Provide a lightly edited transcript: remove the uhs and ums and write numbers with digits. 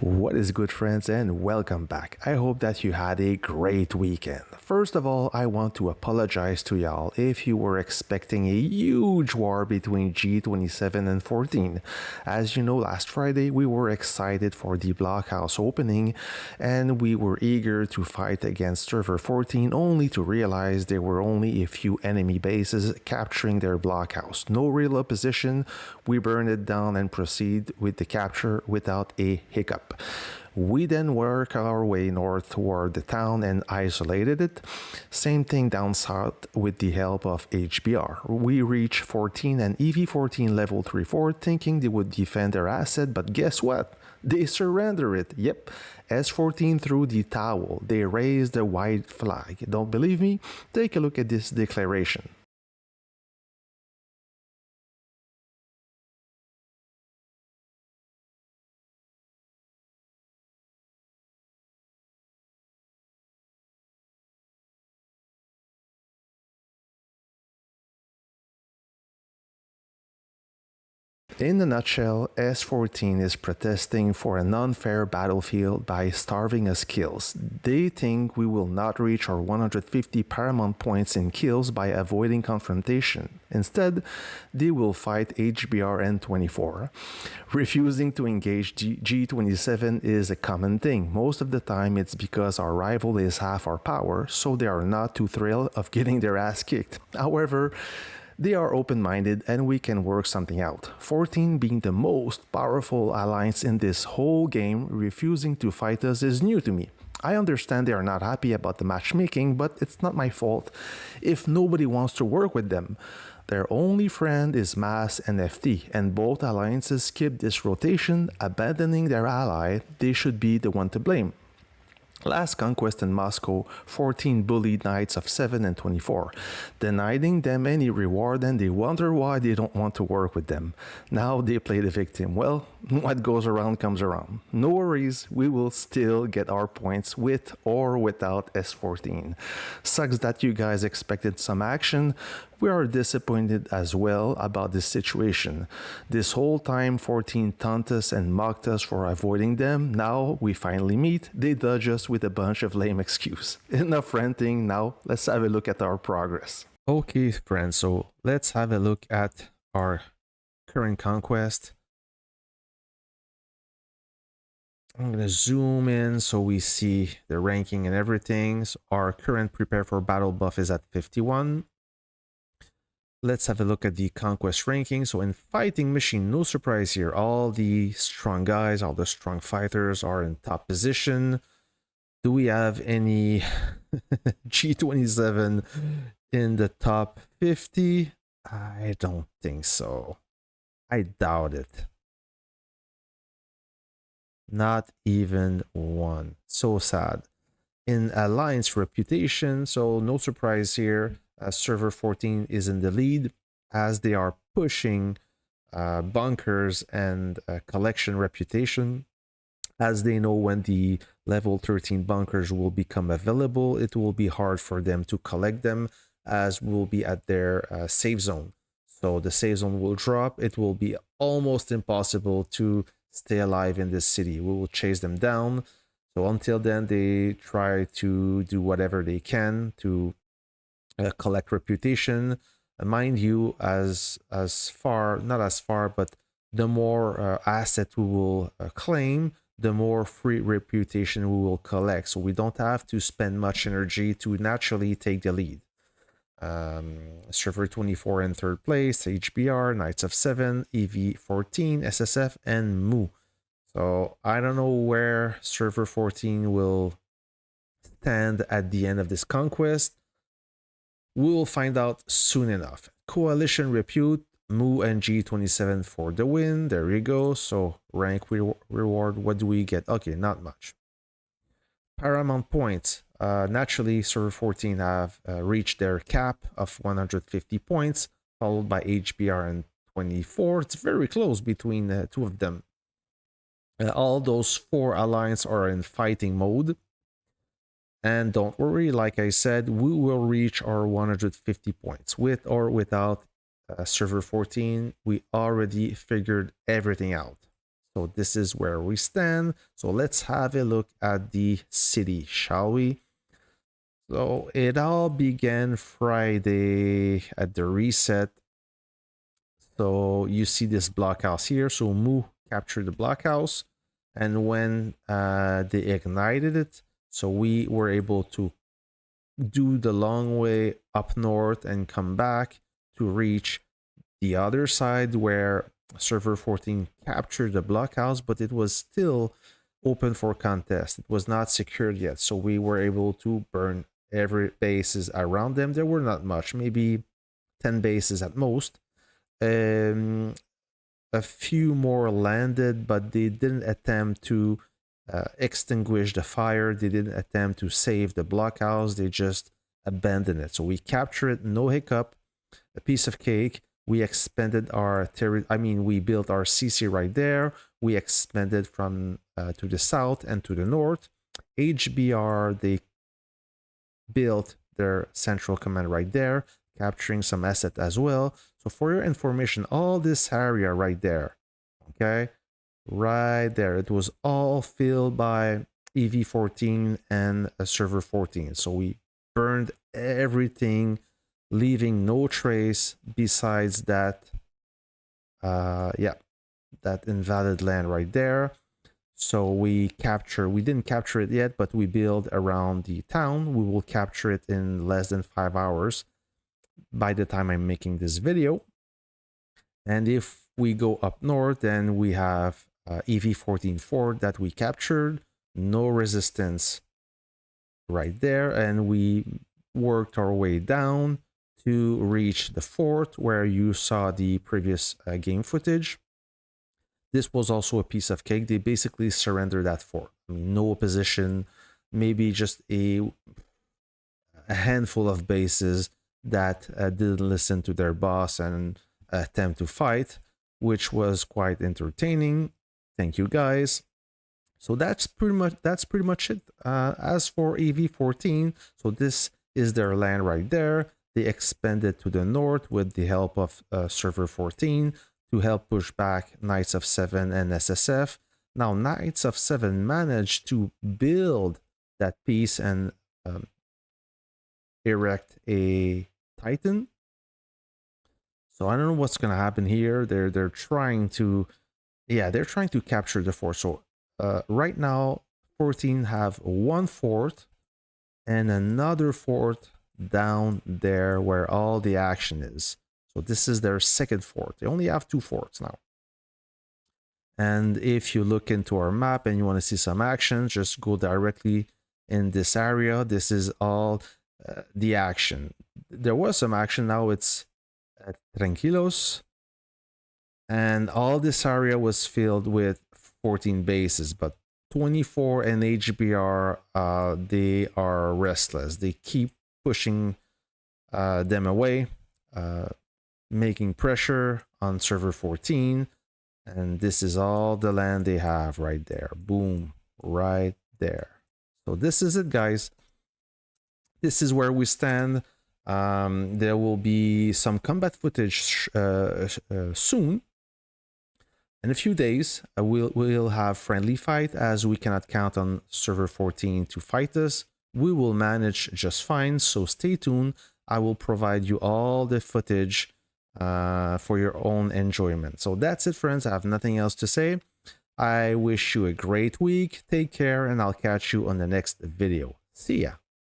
What is good, friends, and welcome back. I hope that you had a great weekend. First of all, I want to apologize to y'all if you were expecting a huge war between G27 and 14. As you know, last Friday we were excited for the blockhouse opening and we were eager to fight against server 14 only to realize there were only a few enemy bases capturing their blockhouse. No real opposition, we burned it down and proceed with the capture without a hiccup. We then work our way north toward the town and isolated it. Same thing down south with the help of HBR. We reach 14 and EV14 level 3 fort thinking they would defend their asset, but guess what? They surrender it. Yep, S14 threw the towel. They raised the white flag. Don't believe me? Take a look at this declaration. In a nutshell, S14 is protesting for an unfair battlefield by starving us kills. They think we will not reach our 150 paramount points in kills by avoiding confrontation. Instead, they will fight HBR N24. Refusing to engage G27 is a common thing. Most of the time it's because our rival is half our power, so they are not too thrilled of getting their ass kicked. However, they are open-minded and we can work something out. 14 being the most powerful alliance in this whole game, refusing to fight us is new to me. I understand they are not happy about the matchmaking, but it's not my fault if nobody wants to work with them. Their only friend is Mass and FT, and both alliances skip this rotation, abandoning their ally. They should be the one to blame. Last conquest in Moscow, 14 bullied knights of 7 and 24, denying them any reward, and they wonder why they don't want to work with them. Now they play the victim. Well, what goes around comes around. No worries, we will still get our points with or without S14. Sucks that you guys expected some action. We are disappointed as well about this situation. This whole time 14 taunted us and mocked us for avoiding them. Now we finally meet, they dodge us with a bunch of lame excuses. Enough ranting, now let's have a look at our progress. Okay friends, so let's have a look at our current conquest. I'm gonna zoom in so we see the ranking and everything. So our current prepare for battle buff is at 51. Let's have a look at the conquest ranking. So in fighting machine, no surprise here. All the strong guys, all the strong fighters are in top position. Do we have any G27 in the top 50? I don't think so. I doubt it. Not even one. So sad. In alliance reputation, so no surprise here. Server 14 is in the lead as they are pushing bunkers and collection reputation. As they know when the level 13 bunkers will become available, it will be hard for them to collect them as we'll be at their safe zone. So the safe zone will drop. It will be almost impossible to stay alive in this city. We will chase them down. So until then, they try to do whatever they can to collect reputation. Mind you, as far, not as far, but the more asset we will claim, the more free reputation we will collect. So we don't have to spend much energy to naturally take the lead. Server 24 in third place, HBR, Knights of 7, EV14, SSF, and Mu. So I don't know where server 14 will stand at the end of this conquest. We will find out soon enough. Coalition repute, Mu and G27 for the win. There we go. So rank reward, what do we get? Okay, not much. Paramount points. Naturally, server 14 have reached their cap of 150 points, followed by HBR and 24. It's very close between the two of them. All those four alliances are in fighting mode. And don't worry, like I said, we will reach our 150 points with or without server 14. We already figured everything out. So this is where we stand. So let's have a look at the city, shall we? So it all began Friday at the reset. So you see this blockhouse here. So Mu captured the blockhouse, and when they ignited it, so we were able to do the long way up north and come back to reach the other side where server 14 captured the blockhouse, but it was still open for contest. It was not secured yet, so we were able to burn every bases around them. There were not much, maybe 10 bases at most. A few more landed, but they didn't attempt to extinguish the fire. They didn't attempt to save the blockhouse. They just abandoned it. So we captured it, no hiccup, a piece of cake. We expanded our we built our CC right there. We expanded from to the south and to the north. HBR, they built their central command right there, capturing some asset as well. So for your information, all this area right there, okay, right there, it was all filled by EV14 and server 14. So we burned everything, leaving no trace besides that that invalid land right there. So we didn't capture it yet, but we build around the town. We will capture it in less than 5 hours by the time I'm making this video. And if we go up north, then we have EV14 fort that we captured, no resistance right there, and we worked our way down to reach the fort where you saw the previous game footage. This was also a piece of cake. They basically surrendered that fort. I mean, no opposition, maybe just a handful of bases that didn't listen to their boss and attempt to fight, which was quite entertaining. Thank you guys. So that's pretty much it. As for EV14, so this is their land right there. They expanded to the north with the help of server 14 to help push back Knights of 7 and SSF. Now Knights of 7 managed to build that piece and erect a Titan. So I don't know what's gonna happen here. They're trying to, they're trying to capture the fort. So right now 14 have one fort and another fort down there where all the action is. So this is their second fort. They only have 2 forts now. And if you look into our map and you want to see some action, just go directly in this area. This is all the action. There was some action, now it's at Tranquilos. And all this area was filled with 14 bases, but 24 and HBR, they are restless. They keep pushing them away, making pressure on server 14. And this is all the land they have right there. Boom, right there. So this is it, guys. This is where we stand. There will be some combat footage soon. In a few days, we'll have friendly fight, as we cannot count on server 14 to fight us. We will manage just fine, so stay tuned. I will provide you all the footage for your own enjoyment. So that's it, friends. I have nothing else to say. I wish you a great week. Take care, and I'll catch you on the next video. See ya.